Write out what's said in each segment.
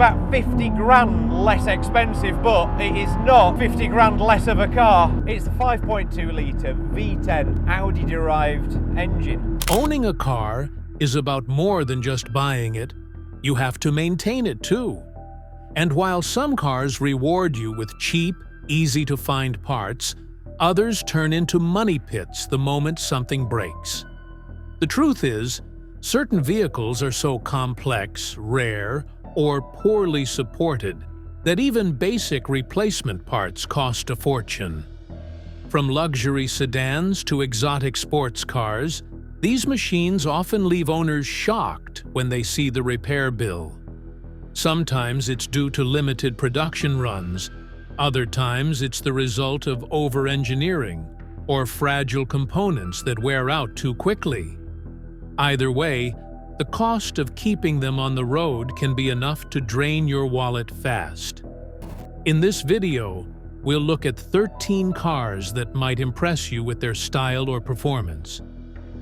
About 50 grand less expensive, but it is not 50 grand less of a car. It's a 5.2 litre V10 Audi derived engine. Owning a car is about more than just buying it. You have to maintain it too. And while some cars reward you with cheap, easy-to-find parts, others turn into money pits the moment something breaks. The truth is, certain vehicles are so complex, rare, or poorly supported that even basic replacement parts cost a fortune. From luxury sedans to exotic sports cars, these machines often leave owners shocked when they see the repair bill. Sometimes it's due to limited production runs, other times it's the result of over-engineering or fragile components that wear out too quickly. Either way, the cost of keeping them on the road can be enough to drain your wallet fast. In this video, we'll look at 13 cars that might impress you with their style or performance,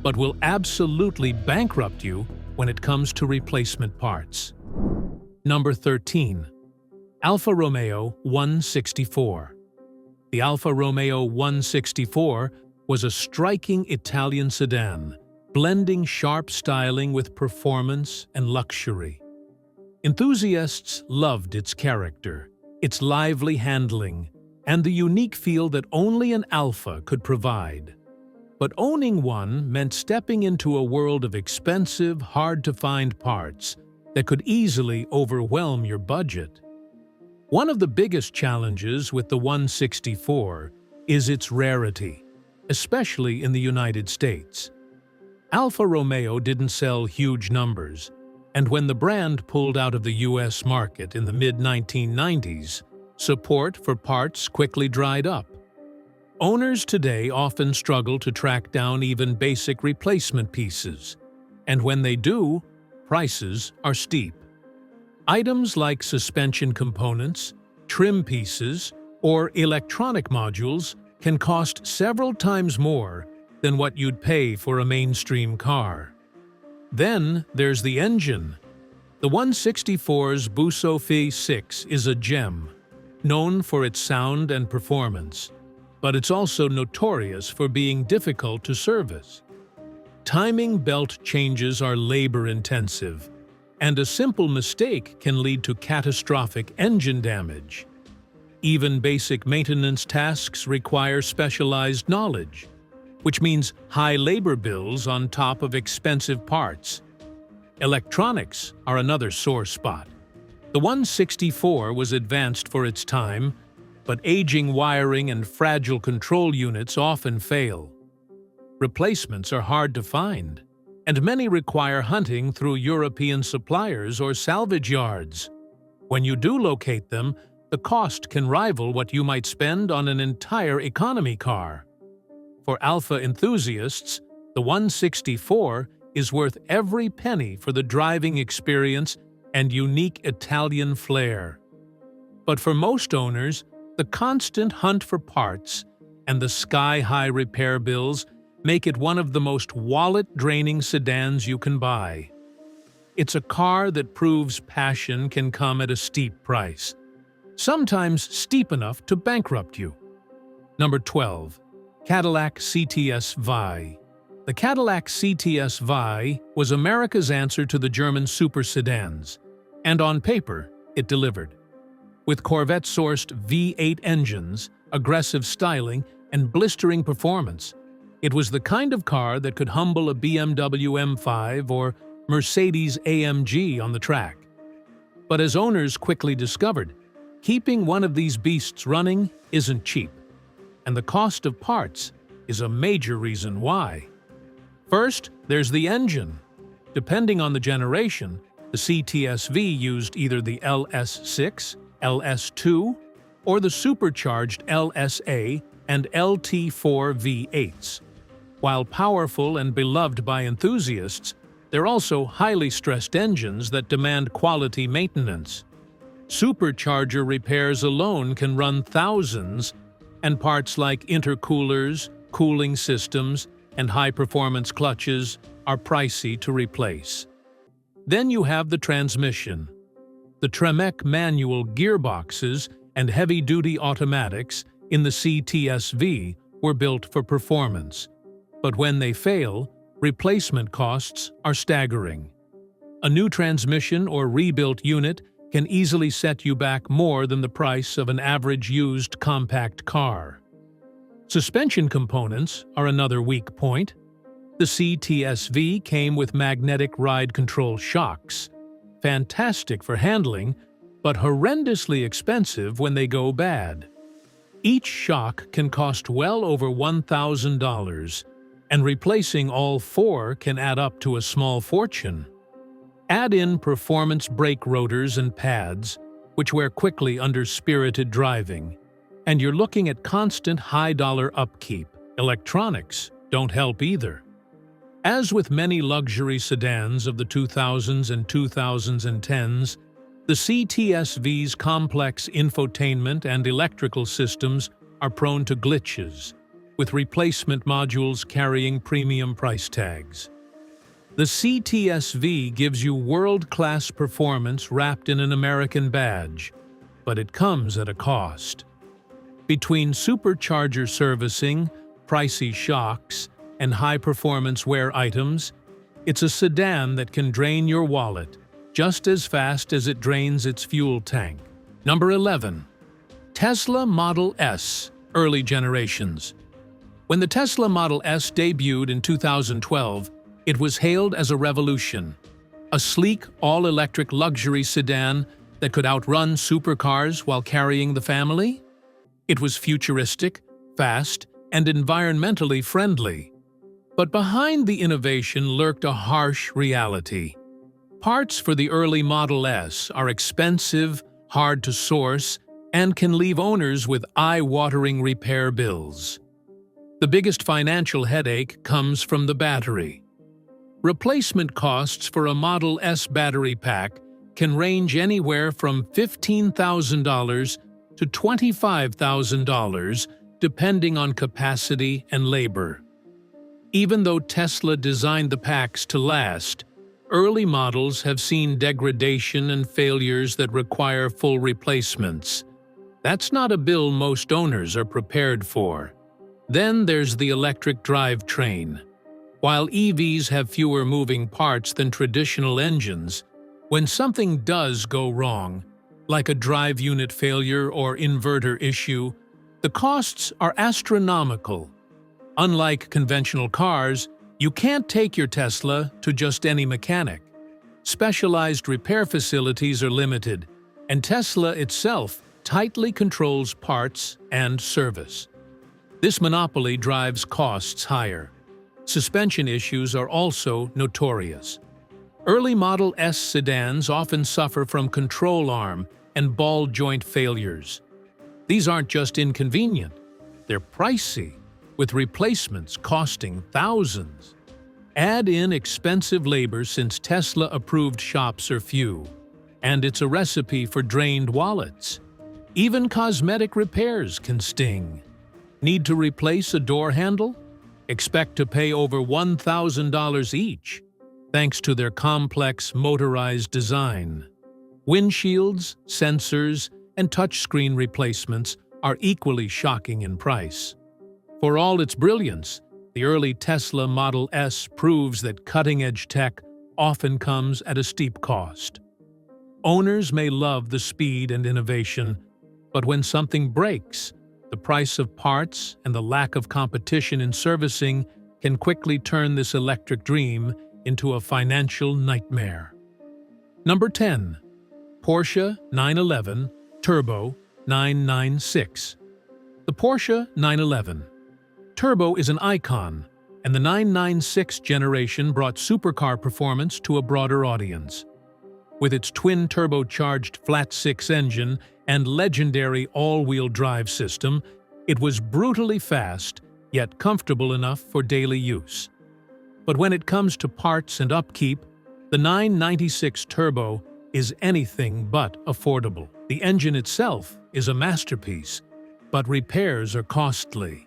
but will absolutely bankrupt you when it comes to replacement parts. Number 13. Alfa Romeo 164. The Alfa Romeo 164 was a striking Italian sedan, blending sharp styling with performance and luxury. Enthusiasts loved its character, its lively handling, and the unique feel that only an Alfa could provide. But owning one meant stepping into a world of expensive, hard-to-find parts that could easily overwhelm your budget. One of the biggest challenges with the 164 is its rarity, especially in the United States. Alfa Romeo didn't sell huge numbers, and when the brand pulled out of the US market in the mid-1990s, support for parts quickly dried up. Owners today often struggle to track down even basic replacement pieces, and when they do, prices are steep. Items like suspension components, trim pieces, or electronic modules can cost several times more than what you'd pay for a mainstream car. Then there's the engine. The 164's Busso V6 is a gem, known for its sound and performance, but it's also notorious for being difficult to service. Timing belt changes are labor-intensive, and a simple mistake can lead to catastrophic engine damage. Even basic maintenance tasks require specialized knowledge, which means high labor bills on top of expensive parts. Electronics are another sore spot. The 164 was advanced for its time, but aging wiring and fragile control units often fail. Replacements are hard to find, and many require hunting through European suppliers or salvage yards. When you do locate them, the cost can rival what you might spend on an entire economy car. For Alfa enthusiasts, the 164 is worth every penny for the driving experience and unique Italian flair. But for most owners, the constant hunt for parts and the sky-high repair bills make it one of the most wallet-draining sedans you can buy. It's a car that proves passion can come at a steep price, sometimes steep enough to bankrupt you. Number 12. Cadillac CTS-V. The Cadillac CTS-V was America's answer to the German super sedans, and on paper, it delivered. With Corvette-sourced V8 engines, aggressive styling, and blistering performance, it was the kind of car that could humble a BMW M5 or Mercedes-AMG on the track. But as owners quickly discovered, keeping one of these beasts running isn't cheap, and the cost of parts is a major reason why. First, there's the engine. Depending on the generation, the CTS-V used either the LS6, LS2, or the supercharged LSA and LT4 V8s. While powerful and beloved by enthusiasts, they're also highly stressed engines that demand quality maintenance. Supercharger repairs alone can run thousands, and parts like intercoolers, cooling systems, and high-performance clutches are pricey to replace. Then you have the transmission. the Tremec manual gearboxes and heavy-duty automatics in the CTS-V were built for performance. But when they fail, replacement costs are staggering. A new transmission or rebuilt unit can easily set you back more than the price of an average used compact car. Suspension components are another weak point. The CTS-V came with magnetic ride control shocks. Fantastic for handling, but horrendously expensive when they go bad. Each shock can cost well over $1,000, and replacing all four can add up to a small fortune. Add in performance brake rotors and pads, which wear quickly under spirited driving, and you're looking at constant high-dollar upkeep. Electronics don't help either. As with many luxury sedans of the 2000s and 2010s, the CTS-V's complex infotainment and electrical systems are prone to glitches, with replacement modules carrying premium price tags. The CTS-V gives you world-class performance wrapped in an American badge, but it comes at a cost. Between supercharger servicing, pricey shocks, and high-performance wear items, it's a sedan that can drain your wallet just as fast as it drains its fuel tank. Number 11. Tesla Model S, early generations. When the Tesla Model S debuted in 2012, it was hailed as a revolution. A sleek, all-electric luxury sedan that could outrun supercars while carrying the family? It was futuristic, fast, and environmentally friendly. But behind the innovation lurked a harsh reality. Parts for the early Model S are expensive, hard to source, and can leave owners with eye-watering repair bills. The biggest financial headache comes from the battery. Replacement costs for a Model S battery pack can range anywhere from $15,000 to $25,000, depending on capacity and labor. Even though Tesla designed the packs to last, early models have seen degradation and failures that require full replacements. That's not a bill most owners are prepared for. Then there's the electric drivetrain. While EVs have fewer moving parts than traditional engines, when something does go wrong, like a drive unit failure or inverter issue, the costs are astronomical. Unlike conventional cars, you can't take your Tesla to just any mechanic. Specialized repair facilities are limited, and Tesla itself tightly controls parts and service. This monopoly drives costs higher. Suspension issues are also notorious. Early Model S sedans often suffer from control arm and ball joint failures. These aren't just inconvenient, they're pricey, with replacements costing thousands. Add in expensive labor since Tesla-approved shops are few, and it's a recipe for drained wallets. Even cosmetic repairs can sting. Need to replace a door handle? Expect to pay over $1,000 each, thanks to their complex motorized design. Windshields, sensors, and touchscreen replacements are equally shocking in price. For all its brilliance, the early Tesla Model S proves that cutting-edge tech often comes at a steep cost. Owners may love the speed and innovation, but when something breaks, the price of parts and the lack of competition in servicing can quickly turn this electric dream into a financial nightmare. Number 10. Porsche 911 Turbo 996. The Porsche 911 Turbo is an icon, and the 996 generation brought supercar performance to a broader audience. With its twin-turbocharged flat-six engine and legendary all-wheel drive system, it was brutally fast, yet comfortable enough for daily use. But when it comes to parts and upkeep, the 996 Turbo is anything but affordable. The engine itself is a masterpiece, but repairs are costly.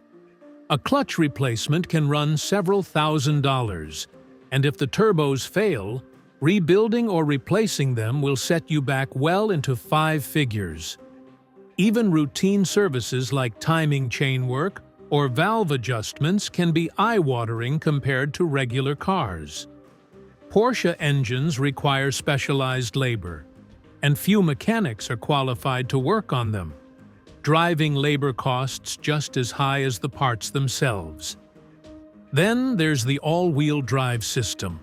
A clutch replacement can run several $1,000s, and if the turbos fail, Rebuilding or replacing them will set you back well into 5 figures. Even routine services like timing chain work or valve adjustments can be eye-watering compared to regular cars. Porsche engines require specialized labor, and few mechanics are qualified to work on them. Driving labor costs just as high as the parts themselves. Then there's the all-wheel drive system.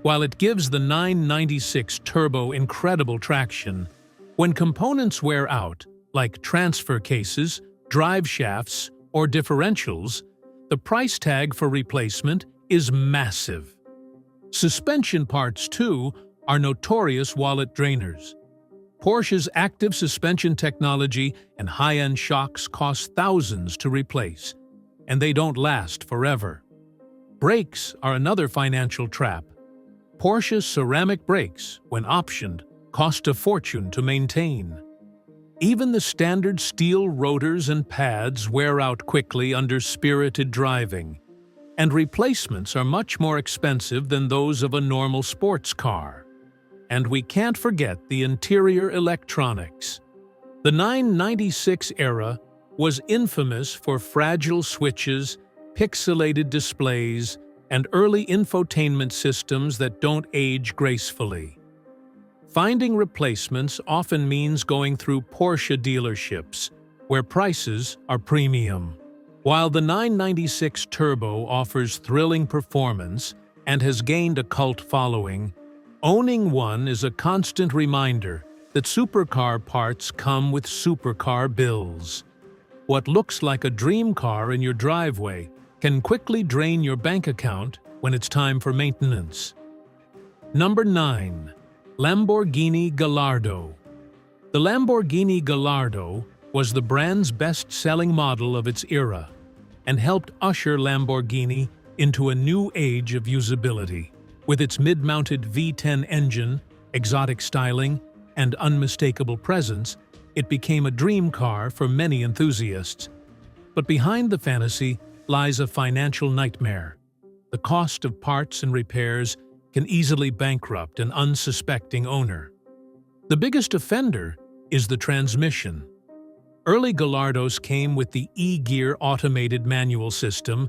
While it gives the 996 Turbo incredible traction, when components wear out, like transfer cases, drive shafts, or differentials, the price tag for replacement is massive. Suspension parts, too, are notorious wallet drainers. Porsche's active suspension technology and high-end shocks cost thousands to replace, and they don't last forever. Brakes are another financial trap. Porsche's ceramic brakes, when optioned, cost a fortune to maintain. Even the standard steel rotors and pads wear out quickly under spirited driving, and replacements are much more expensive than those of a normal sports car. And we can't forget the interior electronics. The 996 era was infamous for fragile switches, pixelated displays, and early infotainment systems that don't age gracefully. Finding replacements often means going through Porsche dealerships, where prices are premium. While the 996 Turbo offers thrilling performance and has gained a cult following, owning one is a constant reminder that supercar parts come with supercar bills. What looks like a dream car in your driveway can quickly drain your bank account when it's time for maintenance. Number 9. Lamborghini Gallardo. The Lamborghini Gallardo was the brand's best-selling model of its era and helped usher Lamborghini into a new age of usability. With its mid-mounted V10 engine, exotic styling, and unmistakable presence, it became a dream car for many enthusiasts. But behind the fantasy lies a financial nightmare. The cost of parts and repairs can easily bankrupt an unsuspecting owner. The biggest offender is the transmission. Early Gallardos came with the E-Gear automated manual system,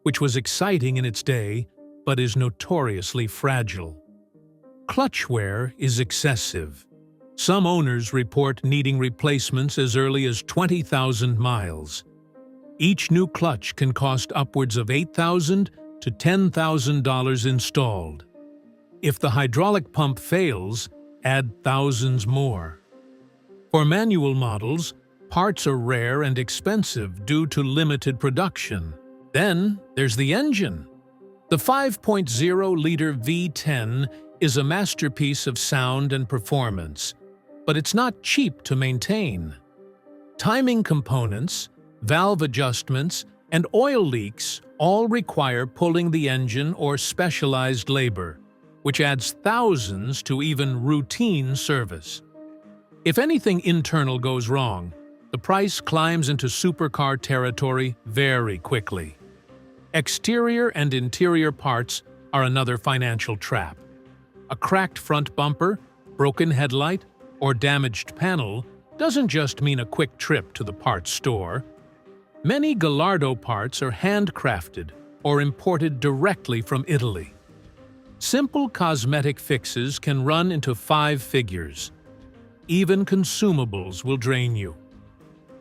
which was exciting in its day, but is notoriously fragile. Clutch wear is excessive. Some owners report needing replacements as early as 20,000 miles. Each new clutch can cost upwards of $8,000 to $10,000 installed. If the hydraulic pump fails, add thousands more. For manual models, parts are rare and expensive due to limited production. Then there's the engine. The 5.0-liter V10 is a masterpiece of sound and performance, but it's not cheap to maintain. Timing components, valve adjustments, and oil leaks all require pulling the engine or specialized labor, which adds thousands to even routine service. If anything internal goes wrong, the price climbs into supercar territory very quickly. Exterior and interior parts are another financial trap. A cracked front bumper, broken headlight, or damaged panel doesn't just mean a quick trip to the parts store. Many Gallardo parts are handcrafted or imported directly from Italy. Simple cosmetic fixes can run into 5 figures. Even consumables will drain you.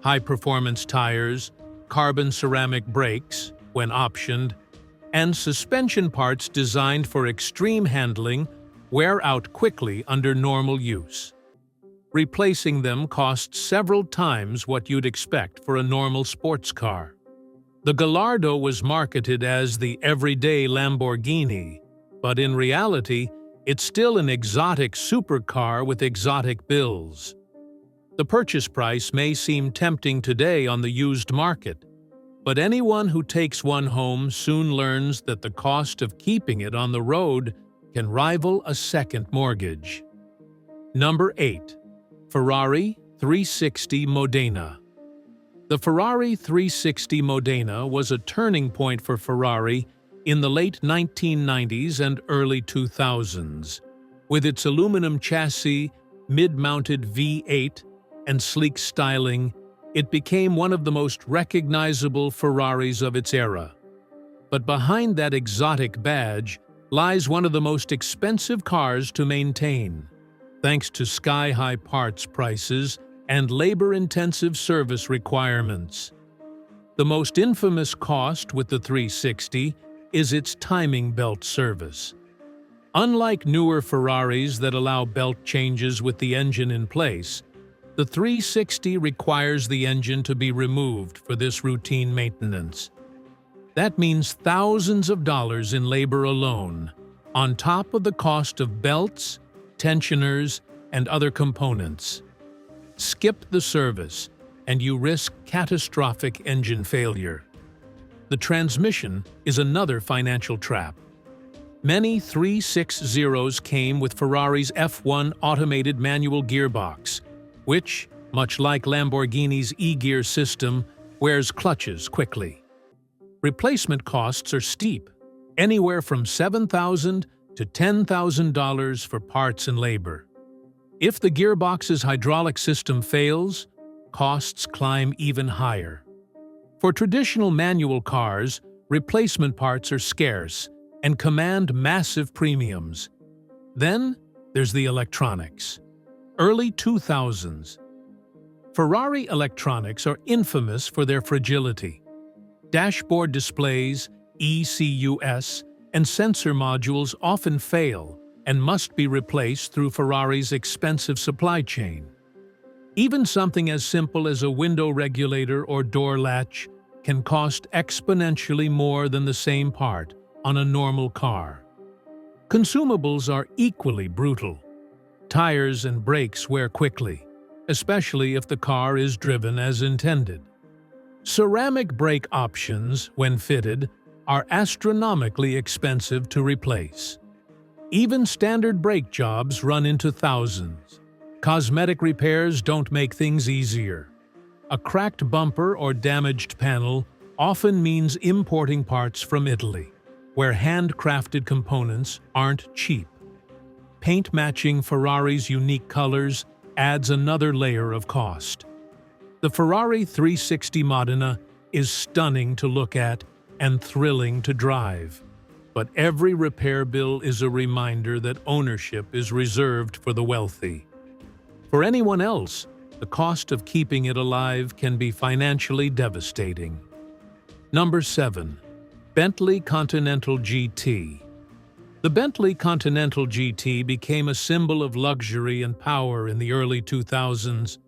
High-performance tires, carbon ceramic brakes, when optioned, and suspension parts designed for extreme handling wear out quickly under normal use. Replacing them costs several times what you'd expect for a normal sports car. The Gallardo was marketed as the everyday Lamborghini, but in reality, it's still an exotic supercar with exotic bills. The purchase price may seem tempting today on the used market, but anyone who takes one home soon learns that the cost of keeping it on the road can rival a second mortgage. Number 8. Ferrari 360 Modena. The Ferrari 360 Modena was a turning point for Ferrari in the late 1990s and early 2000s. With its aluminum chassis, mid-mounted V8, and sleek styling, it became one of the most recognizable Ferraris of its era. But behind that exotic badge lies one of the most expensive cars to maintain, thanks to sky-high parts prices and labor-intensive service requirements. The most infamous cost with the 360 is its timing belt service. Unlike newer Ferraris that allow belt changes with the engine in place, the 360 requires the engine to be removed for this routine maintenance. That means thousands of dollars in labor alone, on top of the cost of belts, tensioners, and other components. Skip the service, and you risk catastrophic engine failure. The transmission is another financial trap. Many 360s came with Ferrari's F1 automated manual gearbox, which, much like Lamborghini's e-gear system, wears clutches quickly. Replacement costs are steep, anywhere from $7,000 to $10,000 for parts and labor. If the gearbox's hydraulic system fails, costs climb even higher. For traditional manual cars, replacement parts are scarce and command massive premiums. Then there's the electronics. Early 2000s. Ferrari electronics are infamous for their fragility. Dashboard displays, ECUs, and sensor modules often fail and must be replaced through Ferrari's expensive supply chain. Even something as simple as a window regulator or door latch can cost exponentially more than the same part on a normal car. Consumables are equally brutal. Tires and brakes wear quickly, especially if the car is driven as intended. Ceramic brake options, when fitted, are astronomically expensive to replace. Even standard brake jobs run into thousands. Cosmetic repairs don't make things easier. A cracked bumper or damaged panel often means importing parts from Italy, where handcrafted components aren't cheap. Paint matching Ferrari's unique colors adds another layer of cost. The Ferrari 360 Modena is stunning to look at and thrilling to drive. But every repair bill is a reminder that ownership is reserved for the wealthy. For anyone else, the cost of keeping it alive can be financially devastating. Number 7. Bentley Continental GT. The Bentley Continental GT became a symbol of luxury and power in the early 2000s.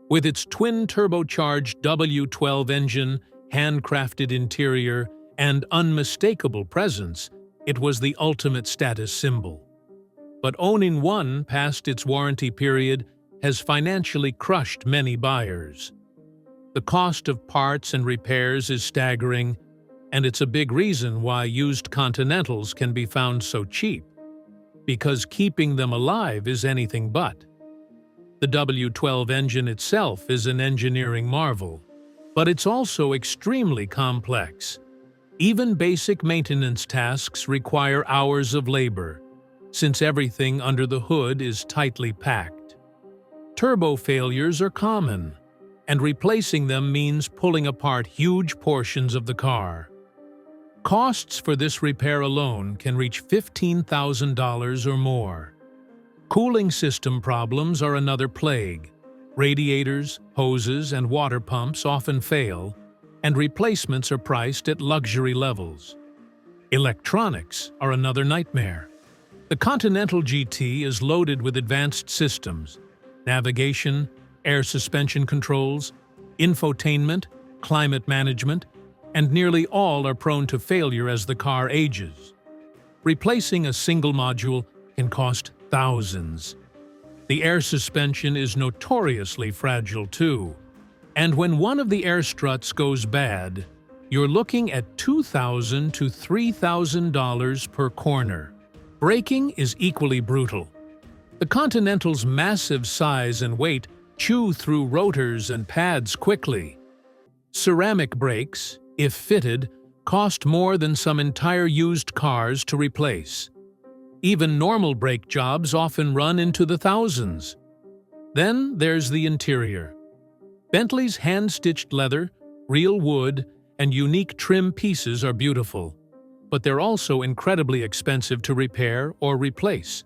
With its twin-turbocharged W12 engine, handcrafted interior, and unmistakable presence, it was the ultimate status symbol. But owning one past its warranty period has financially crushed many buyers. The cost of parts and repairs is staggering, and it's a big reason why used Continentals can be found so cheap, because keeping them alive is anything but. The W12 engine itself is an engineering marvel, but it's also extremely complex. Even basic maintenance tasks require hours of labor, since everything under the hood is tightly packed. Turbo failures are common, and replacing them means pulling apart huge portions of the car. Costs for this repair alone can reach $15,000 or more. Cooling system problems are another plague. Radiators, hoses, and water pumps often fail, and replacements are priced at luxury levels. Electronics are another nightmare. The Continental GT is loaded with advanced systems: navigation, air suspension controls, infotainment, climate management, and nearly all are prone to failure as the car ages. Replacing a single module can cost thousands. The air suspension is notoriously fragile too, and when one of the air struts goes bad, you're looking at $2,000 to $3,000 per corner. Braking is equally brutal. The Continental's massive size and weight chew through rotors and pads quickly. Ceramic brakes, if fitted, cost more than some entire used cars to replace. Even normal brake jobs often run into the thousands. Then there's the interior. Bentley's hand-stitched leather, real wood, and unique trim pieces are beautiful, but they're also incredibly expensive to repair or replace.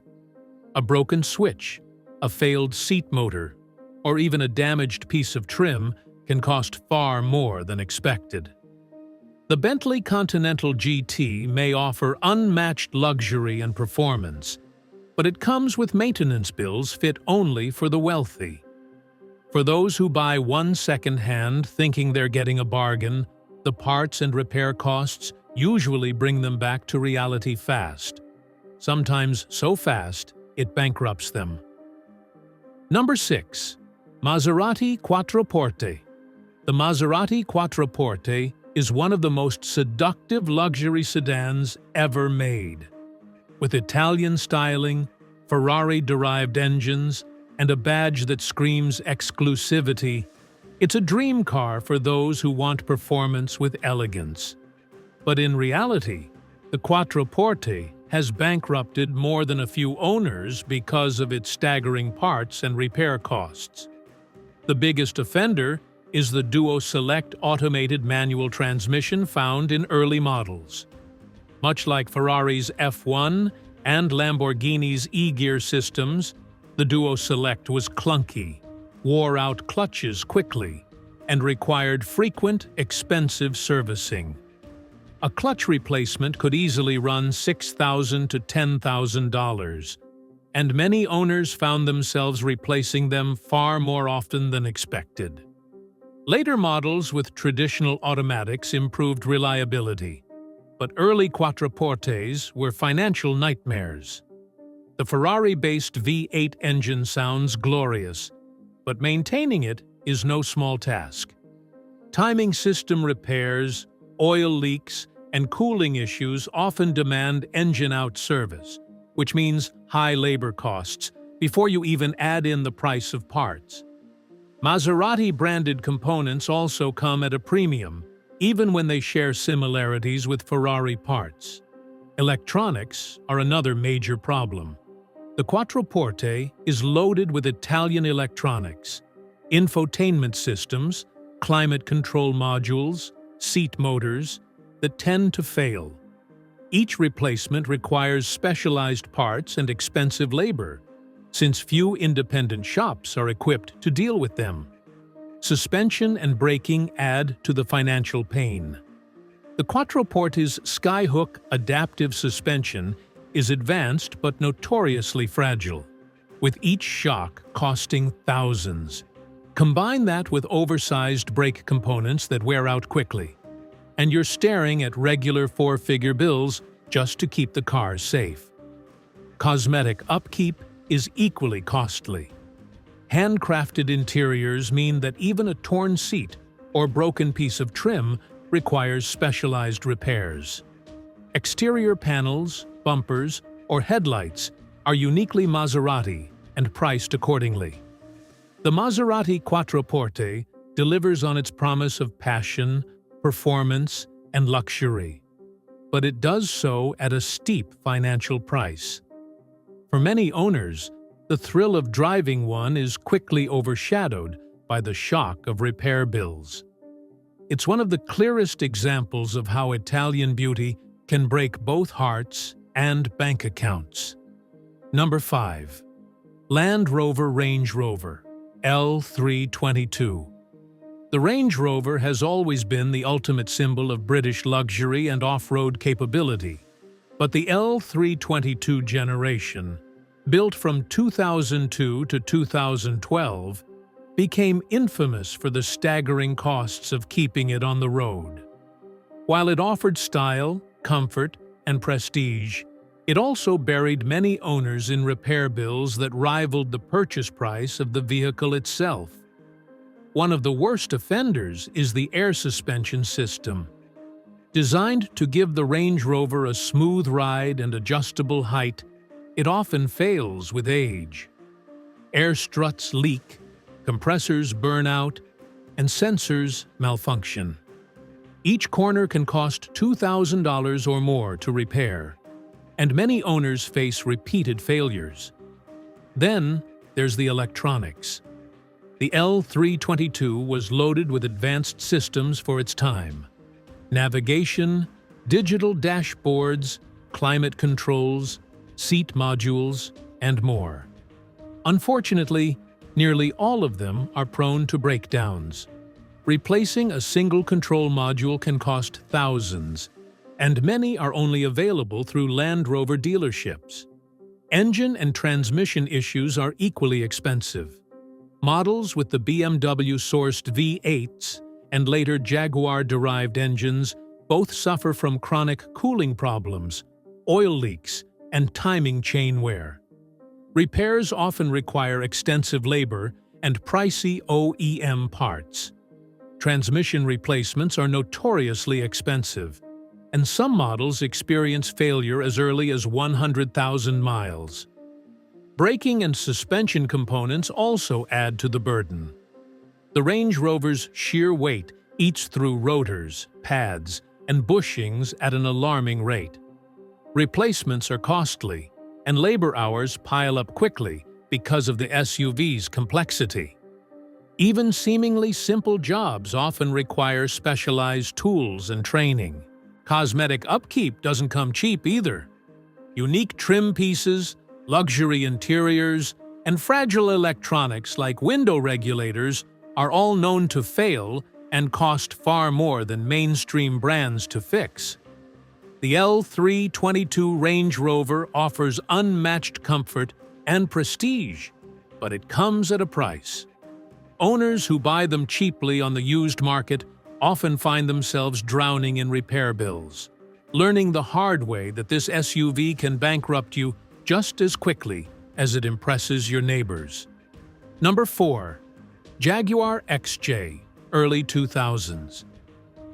A broken switch, a failed seat motor, or even a damaged piece of trim can cost far more than expected. The Bentley Continental GT may offer unmatched luxury and performance, but it comes with maintenance bills fit only for the wealthy. For those who buy one second-hand thinking they're getting a bargain, the parts and repair costs usually bring them back to reality fast. Sometimes so fast, it bankrupts them. Number 6. Maserati Quattroporte. The Maserati Quattroporte is one of the most seductive luxury sedans ever made. With Italian styling, Ferrari-derived engines, and a badge that screams exclusivity, it's a dream car for those who want performance with elegance. But in reality, the Quattroporte has bankrupted more than a few owners because of its staggering parts and repair costs. The biggest offender is the Duo Select automated manual transmission found in early models. Much like Ferrari's F1 and Lamborghini's E-Gear systems, the Duo Select was clunky, wore out clutches quickly, and required frequent, expensive servicing. A clutch replacement could easily run $6,000 to $10,000, and many owners found themselves replacing them far more often than expected. Later models with traditional automatics improved reliability, but early Quattroportes were financial nightmares. The Ferrari-based V8 engine sounds glorious, but maintaining it is no small task. Timing system repairs, oil leaks, and cooling issues often demand engine-out service, which means high labor costs before you even add in the price of parts. Maserati-branded components also come at a premium, even when they share similarities with Ferrari parts. Electronics are another major problem. The Quattroporte is loaded with Italian electronics, infotainment systems, climate control modules, seat motors that tend to fail. Each replacement requires specialized parts and expensive labor, since few independent shops are equipped to deal with them. Suspension and braking add to the financial pain. The Quattroporte's Skyhook adaptive suspension is advanced but notoriously fragile, with each shock costing thousands. Combine that with oversized brake components that wear out quickly, and you're staring at regular four-figure bills just to keep the car safe. Cosmetic upkeep is equally costly. Handcrafted interiors mean that even a torn seat or broken piece of trim requires specialized repairs. Exterior panels, bumpers, or headlights are uniquely Maserati and priced accordingly. The Maserati Quattroporte delivers on its promise of passion, performance, and luxury, but it does so at a steep financial price. For many owners, the thrill of driving one is quickly overshadowed by the shock of repair bills. It's one of the clearest examples of how Italian beauty can break both hearts and bank accounts. Number 5. Land Rover Range Rover L322. The Range Rover has always been the ultimate symbol of British luxury and off-road capability, but the L322 generation, built from 2002 to 2012, became infamous for the staggering costs of keeping it on the road. While it offered style, comfort, and prestige, it also buried many owners in repair bills that rivaled the purchase price of the vehicle itself. One of the worst offenders is the air suspension system. Designed to give the Range Rover a smooth ride and adjustable height, it often fails with age. Air struts leak, compressors burn out, and sensors malfunction. Each corner can cost $2,000 or more to repair. and many owners face repeated failures. Then there's the electronics. The L322 was loaded with advanced systems for its time: navigation, digital dashboards, climate controls, seat modules, and more. Unfortunately, nearly all of them are prone to breakdowns. Replacing a single control module can cost thousands, and many are only available through Land Rover dealerships. Engine and transmission issues are equally expensive. Models with the BMW-sourced V8s and later Jaguar-derived engines both suffer from chronic cooling problems, oil leaks, and timing chain wear. Repairs often require extensive labor and pricey OEM parts. Transmission replacements are notoriously expensive, and some models experience failure as early as 100,000 miles. Braking and suspension components also add to the burden. The Range Rover's sheer weight eats through rotors, pads, and bushings at an alarming rate. Replacements are costly, and labor hours pile up quickly because of the SUV's complexity. Even seemingly simple jobs often require specialized tools and training. Cosmetic upkeep doesn't come cheap either. Unique trim pieces, luxury interiors, and fragile electronics like window regulators are all known to fail and cost far more than mainstream brands to fix. The L322 Range Rover offers unmatched comfort and prestige, but it comes at a price. Owners who buy them cheaply on the used market often find themselves drowning in repair bills, learning the hard way that this SUV can bankrupt you just as quickly as it impresses your neighbors. Number 4. Jaguar XJ, early 2000s.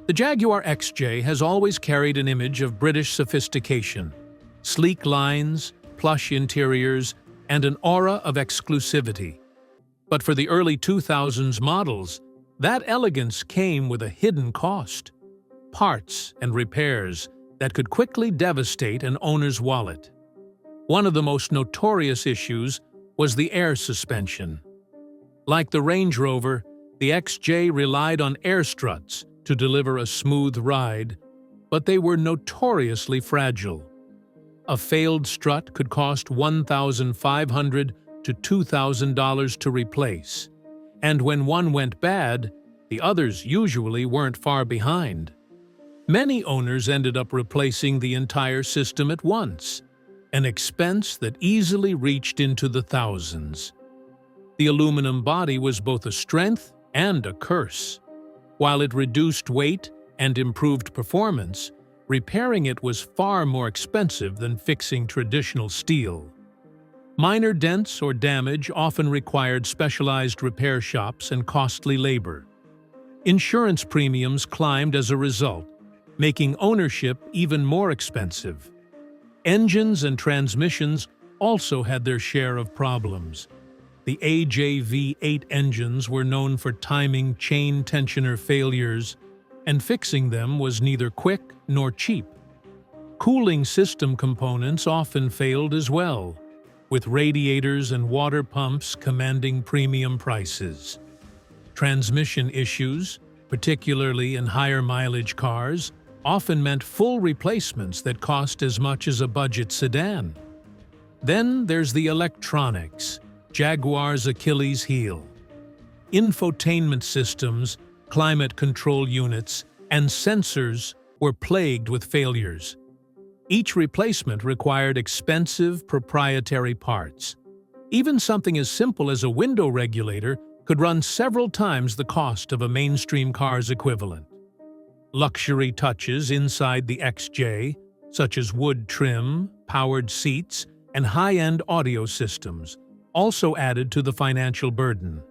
The Jaguar XJ has always carried an image of British sophistication, sleek lines, plush interiors, and an aura of exclusivity. But for the early 2000s models, that elegance came with a hidden cost: parts and repairs that could quickly devastate an owner's wallet. One of the most notorious issues was the air suspension. Like the Range Rover, the XJ relied on air struts to deliver a smooth ride, but they were notoriously fragile. A failed strut could cost $1,500 to $2,000 to replace, and when one went bad, the others usually weren't far behind. Many owners ended up replacing the entire system at once, an expense that easily reached into the thousands. The aluminum body was both a strength and a curse. While it reduced weight and improved performance, repairing it was far more expensive than fixing traditional steel. Minor dents or damage often required specialized repair shops and costly labor. Insurance premiums climbed as a result, making ownership even more expensive. Engines and transmissions also had their share of problems. The AJV8 engines were known for timing chain tensioner failures, and fixing them was neither quick nor cheap. Cooling system components often failed as well, with radiators and water pumps commanding premium prices. Transmission issues, particularly in higher mileage cars, often meant full replacements that cost as much as a budget sedan. Then there's the electronics, Jaguar's Achilles heel. Infotainment systems, climate control units, and sensors were plagued with failures. Each replacement required expensive proprietary parts. Even something as simple as a window regulator could run several times the cost of a mainstream car's equivalent. Luxury touches inside the XJ, such as wood trim, powered seats, and high-end audio systems, also added to the financial burden.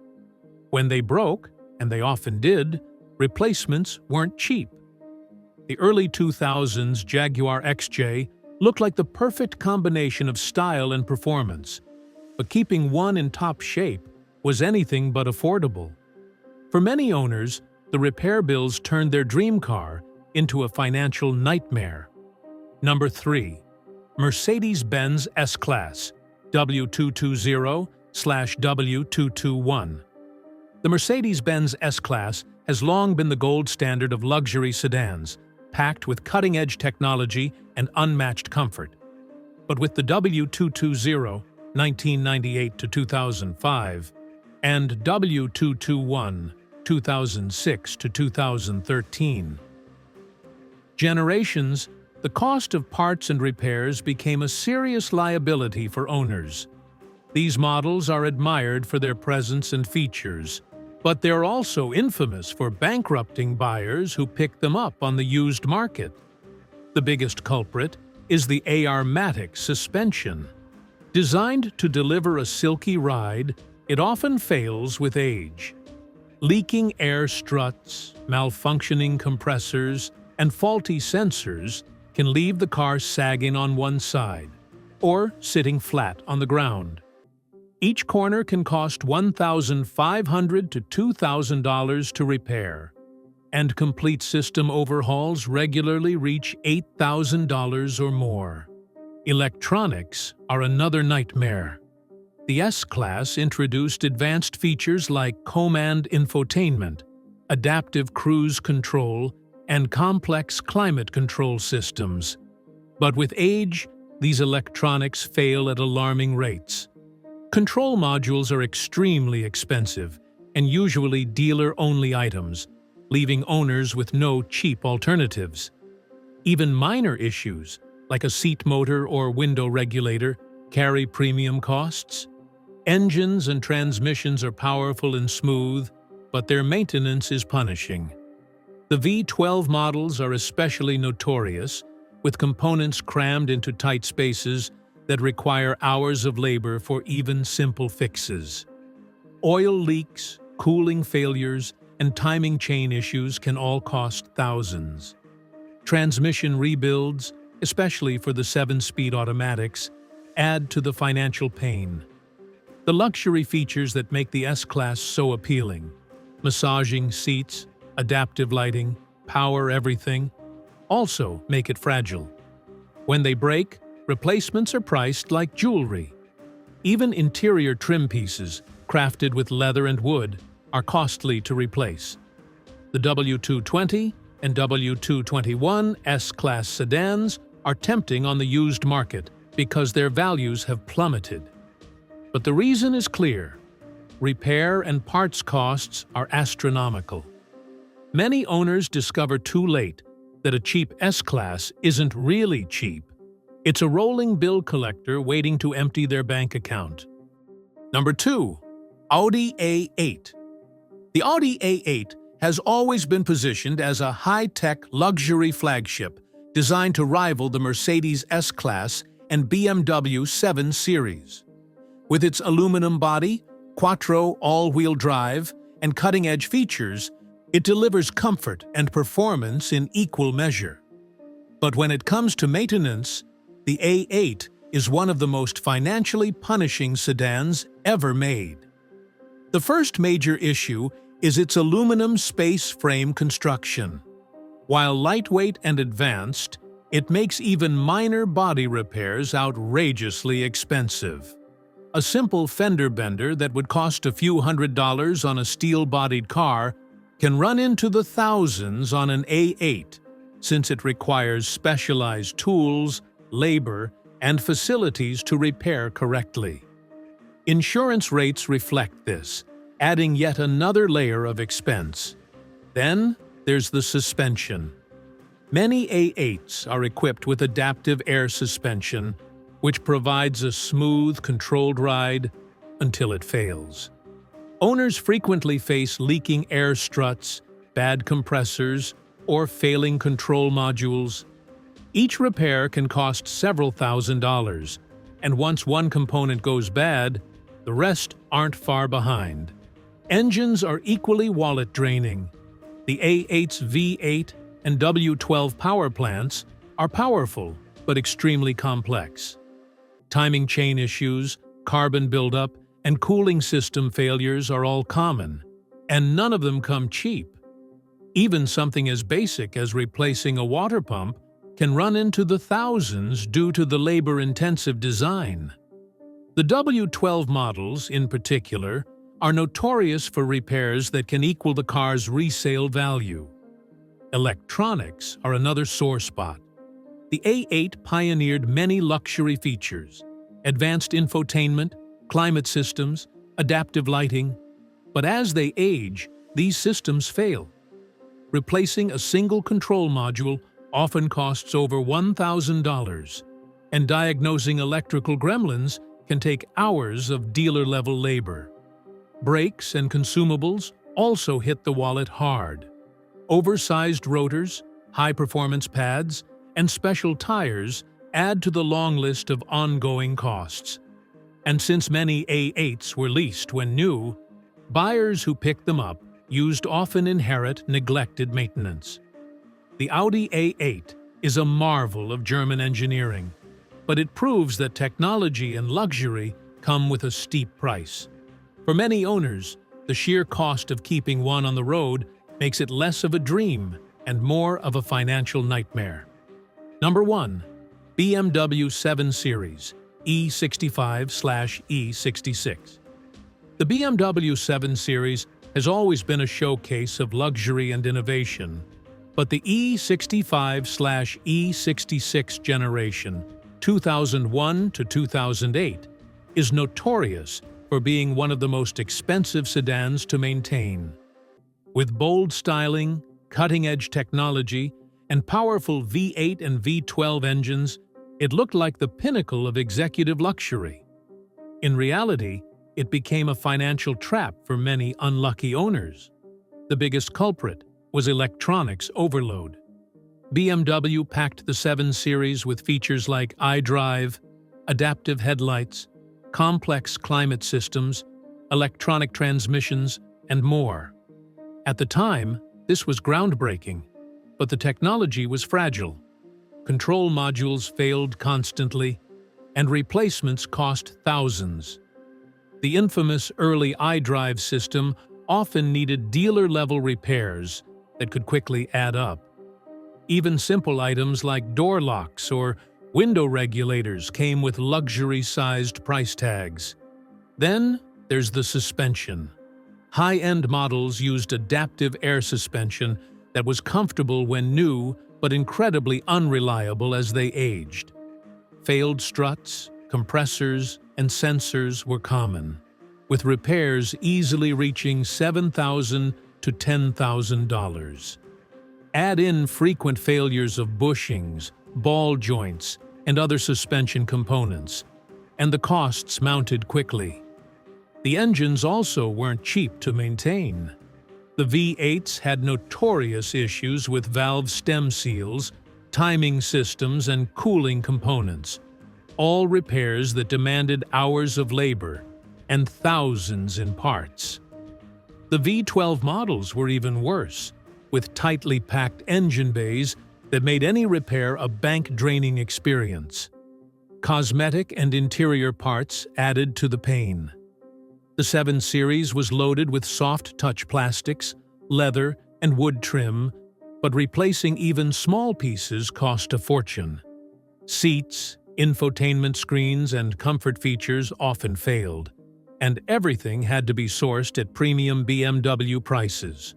When they broke, and they often did, replacements weren't cheap. The early 2000s Jaguar XJ looked like the perfect combination of style and performance, but keeping one in top shape was anything but affordable. For many owners, the repair bills turned their dream car into a financial nightmare. Number 3. Mercedes-Benz S-Class, W220/W221. The Mercedes-Benz S-Class has long been the gold standard of luxury sedans, packed with cutting-edge technology and unmatched comfort. But with the W220, 1998 to 2005, and W221, 2006 to 2013 generations, the cost of parts and repairs became a serious liability for owners. These models are admired for their presence and features, but they're also infamous for bankrupting buyers who pick them up on the used market. The biggest culprit is the AR-matic suspension. Designed to deliver a silky ride, it often fails with age. Leaking air struts, malfunctioning compressors, and faulty sensors can leave the car sagging on one side or sitting flat on the ground. Each corner can cost $1,500 to $2,000 to repair, and complete system overhauls regularly reach $8,000 or more. Electronics are another nightmare. The S-Class introduced advanced features like Command infotainment, adaptive cruise control, and complex climate control systems. But with age, these electronics fail at alarming rates. Control modules are extremely expensive and usually dealer-only items, leaving owners with no cheap alternatives. Even minor issues, like a seat motor or window regulator, carry premium costs. Engines and transmissions are powerful and smooth, but their maintenance is punishing. The V12 models are especially notorious, with components crammed into tight spaces that require hours of labor for even simple fixes. Oil leaks, cooling failures, and timing chain issues can all cost thousands. Transmission rebuilds, especially for the 7-speed automatics, add to the financial pain. The luxury features that make the S-Class so appealing — massaging seats, adaptive lighting, power everything — also make it fragile. When they break, replacements are priced like jewelry. Even interior trim pieces, crafted with leather and wood, are costly to replace. The W220 and W221 S-Class sedans are tempting on the used market because their values have plummeted. But the reason is clear: repair and parts costs are astronomical. Many owners discover too late that a cheap S-Class isn't really cheap. It's a rolling bill collector waiting to empty their bank account. Number 2. Audi A8. The Audi A8 has always been positioned as a high-tech luxury flagship designed to rival the Mercedes S-Class and BMW 7 Series. With its aluminum body, quattro all-wheel drive, and cutting-edge features, it delivers comfort and performance in equal measure. But when it comes to maintenance, the A8 is one of the most financially punishing sedans ever made. The first major issue is its aluminum space frame construction. While lightweight and advanced, it makes even minor body repairs outrageously expensive. A simple fender bender that would cost a few $100s on a steel-bodied car can run into the thousands on an A8, since it requires specialized tools, labor, and facilities to repair correctly. Insurance rates reflect this, adding yet another layer of expense. Then there's the suspension. Many A8s are equipped with adaptive air suspension, which provides a smooth, controlled ride until it fails. Owners frequently face leaking air struts, bad compressors, or failing control modules. Each repair can cost several $1,000s, and once one component goes bad, the rest aren't far behind. Engines are equally wallet-draining. The A8's V8 and W12 power plants are powerful but extremely complex. Timing chain issues, carbon buildup, and cooling system failures are all common, and none of them come cheap. Even something as basic as replacing a water pump can run into the thousands due to the labor-intensive design. The W12 models, in particular, are notorious for repairs that can equal the car's resale value. Electronics are another sore spot. The A8 pioneered many luxury features: advanced infotainment, climate systems, adaptive lighting. But as they age, these systems fail. Replacing a single control module often costs over $1,000, and diagnosing electrical gremlins can take hours of dealer-level labor. Brakes and consumables also hit the wallet hard. Oversized rotors, high-performance pads, and special tires add to the long list of ongoing costs. And since many A8s were leased when new, buyers who picked them up used often inherit neglected maintenance. The Audi A8 is a marvel of German engineering, but it proves that technology and luxury come with a steep price. For many owners, the sheer cost of keeping one on the road makes it less of a dream and more of a financial nightmare. Number 1. BMW 7 Series E65/E66. The BMW 7 Series has always been a showcase of luxury and innovation, but the E65/E66 generation, 2001 to 2008, is notorious for being one of the most expensive sedans to maintain. With bold styling, cutting-edge technology, and powerful V8 and V12 engines, it looked like the pinnacle of executive luxury. In reality, it became a financial trap for many unlucky owners. The biggest culprit was electronics overload. BMW packed the 7 Series with features like iDrive, adaptive headlights, complex climate systems, electronic transmissions, and more. At the time, this was groundbreaking, but the technology was fragile. Control modules failed constantly, and replacements cost thousands. The infamous early iDrive system often needed dealer-level repairs that could quickly add up. Even simple items like door locks or window regulators came with luxury-sized price tags. Then there's the suspension. High-end models used adaptive air suspension that was comfortable when new but incredibly unreliable as they aged. Failed struts, compressors, and sensors were common, with repairs easily reaching $7,000 to $10,000. Add in frequent failures of bushings, ball joints, and other suspension components, and the costs mounted quickly. The engines also weren't cheap to maintain. The V8s had notorious issues with valve stem seals, timing systems, and cooling components, all repairs that demanded hours of labor and thousands in parts. The V12 models were even worse, with tightly packed engine bays that made any repair a bank-draining experience. Cosmetic and interior parts added to the pain. The 7 Series was loaded with soft-touch plastics, leather, and wood trim, but replacing even small pieces cost a fortune. Seats, infotainment screens, and comfort features often failed, and everything had to be sourced at premium BMW prices.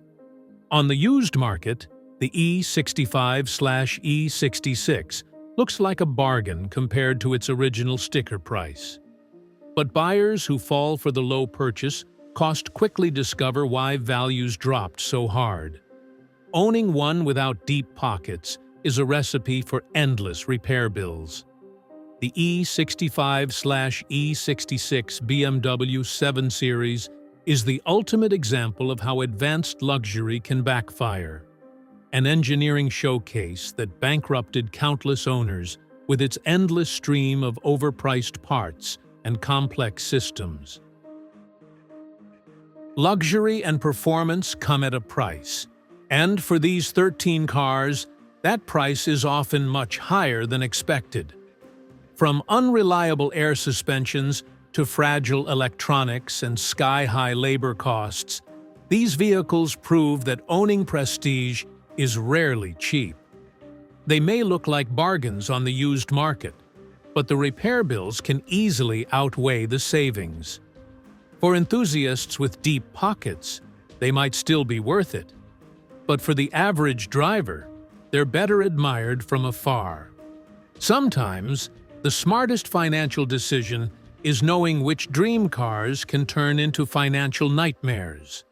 On the used market, the E65/E66 looks like a bargain compared to its original sticker price. But buyers who fall for the low purchase cost quickly discover why values dropped so hard. Owning one without deep pockets is a recipe for endless repair bills. The E65/E66 BMW 7 Series is the ultimate example of how advanced luxury can backfire. An engineering showcase that bankrupted countless owners with its endless stream of overpriced parts and complex systems. Luxury and performance come at a price, and for these 13 cars, that price is often much higher than expected. From unreliable air suspensions to fragile electronics and sky-high labor costs, these vehicles prove that owning prestige is rarely cheap. They may look like bargains on the used market, but the repair bills can easily outweigh the savings. For enthusiasts with deep pockets, they might still be worth it. But for the average driver, they're better admired from afar. Sometimes, the smartest financial decision is knowing which dream cars can turn into financial nightmares.